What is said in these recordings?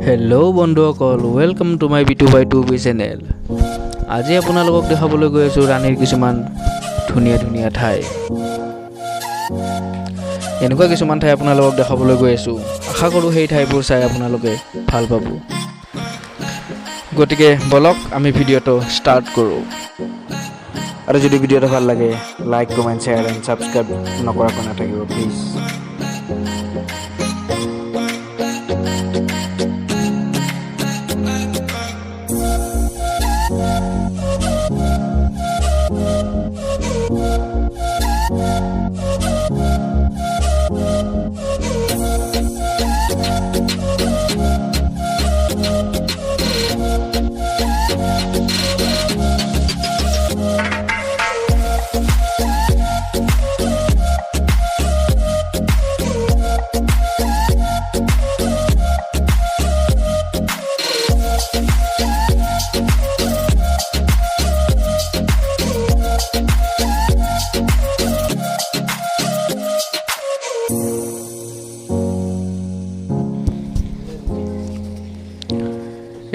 Hello' বন্ধুসকল, welcome to my B2by2B channel. আজি আপোনালোকক দেখাবলৈ গৈ আছোঁ ৰাণীৰ কিছুমান ধুনীয়া ধুনীয়া ঠাই। এনেকুৱা কিছুমান ঠাই আপোনালোকক দেখাবলৈ গৈ আছোঁ। আশা কৰোঁ সেই ঠাইবোৰ চাই আপোনালোকে ভাল পাব। গতিকে বলক আমি ভিডিঅ'টো ষ্টাৰ্ট কৰোঁ। আৰু যদি ভিডিঅ'টো ভাল লাগে, like, comment, share and subscribe নকৰাকৈ নাথাকিব প্লিজ।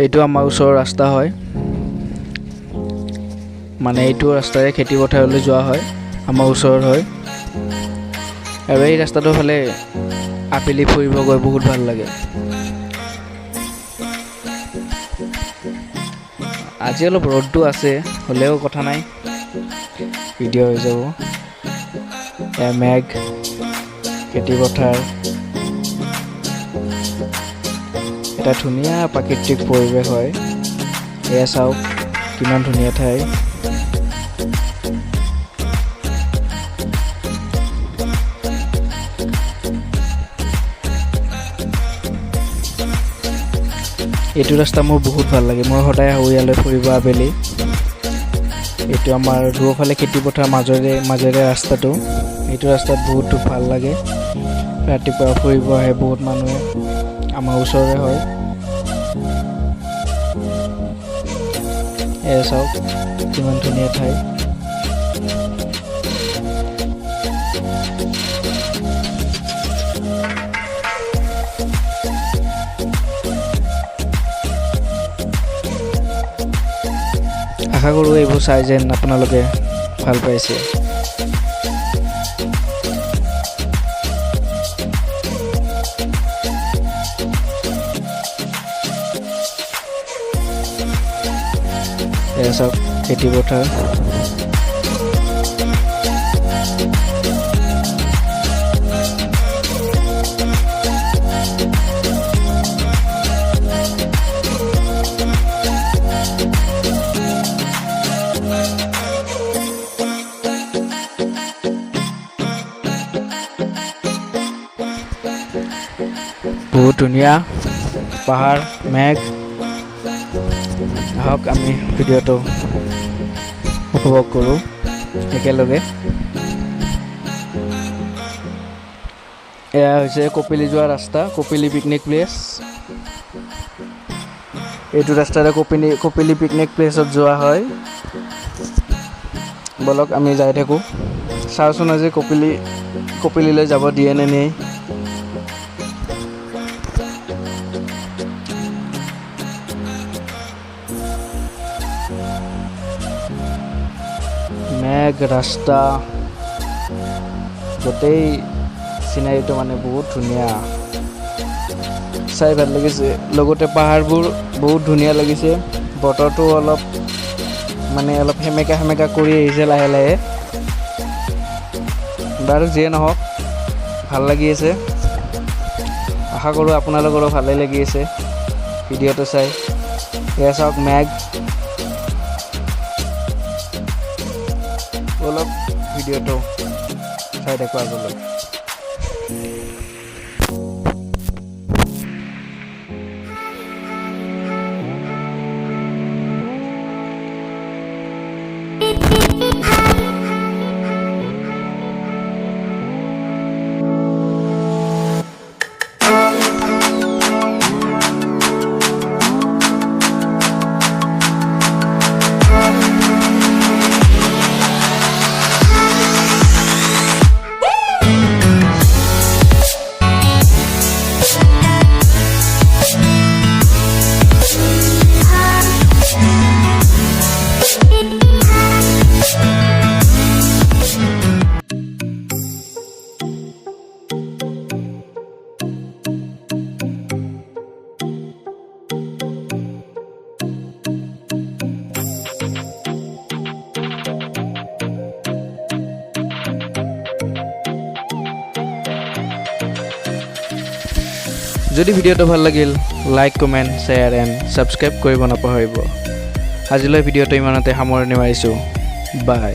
এইটো আমাৰ ওচৰৰ ৰাস্তা হয়, মানে এইটো ৰাস্তাৰে খেতি পথাৰলৈ যোৱা হয়, আমাৰ ওচৰৰ হয়। আৰু এই ৰাস্তাটোৰ ফালে আবেলি ফুৰিব গৈ বহুত ভাল লাগে। আজি অলপ ৰ'দটো আছে, হ'লেও কথা নাই, ভিডিঅ' হৈ যাব। মেঘ, খেতি পথাৰ, এটা ধুনীয়া প্ৰাকৃতিক পৰিৱেশ হয়। এয়া চাওক কিমান ধুনীয়া ঠাই। এইটো ৰাস্তা মোৰ বহুত ভাল লাগে, মই সদায় আহোঁ ইয়ালৈ ফুৰিব আবেলি। এইটো আমাৰ দুয়োফালে খেতি পথাৰ মাজেৰে ৰাস্তাটো। এইটো ৰাস্তাত বহুত ভাল লাগে। ৰাতিপুৱা ফুৰিব আহে বহুত মানুহে, আমাৰ ওচৰৰে হয়। এয়া চাওক কিমান ধুনীয়া ঠাই। আশা কৰোঁ এইবোৰ চাই যেন আপোনালোকে ভাল পাইছে। এয়া চাওক খেতি পথাৰ। বহুত ধুনীয়া পাহাৰ, মেঘ। আহক আমি ভিডিঅ'টো উপভোগ কৰোঁ একেলগে। এয়া হৈছে কপিলি যোৱা ৰাস্তা, কপিলি পিকনিক প্লেচ। এইটো ৰাস্তাৰে কপিলি পিকনিক প্লেচত যোৱা হয়। বলক আমি যাই থাকোঁ, চাওঁচোন আজি কপিলিলৈ যাব দিয়ে নে নেই। মেঘ, ৰাস্তা, গোটেই চিনাৰীটো মানে বহুত ধুনীয়া, চাই ভাল লাগিছে। লগতে পাহাৰবোৰ বহুত ধুনীয়া লাগিছে। বতৰটো অলপ সেমেকা কৰি আহিছে লাহে লাহে। বাৰু যিয়ে নহওক ভাল লাগি আছে। আশা কৰোঁ আপোনালোকৰো ভালেই লাগি আছে ভিডিঅ'টো চাই। এয়া চাওক মেঘ। অলপ ভিডিঅ'টো চাই থাকোঁ আগলৈ। যদি ভিডিঅ'টো ভাল লাগিল like comment share and subscribe কৰিব নাপাহৰিব আজিলৈ ভিডিঅ'টো ইমানতে সামৰণি মাৰিছোঁ বাই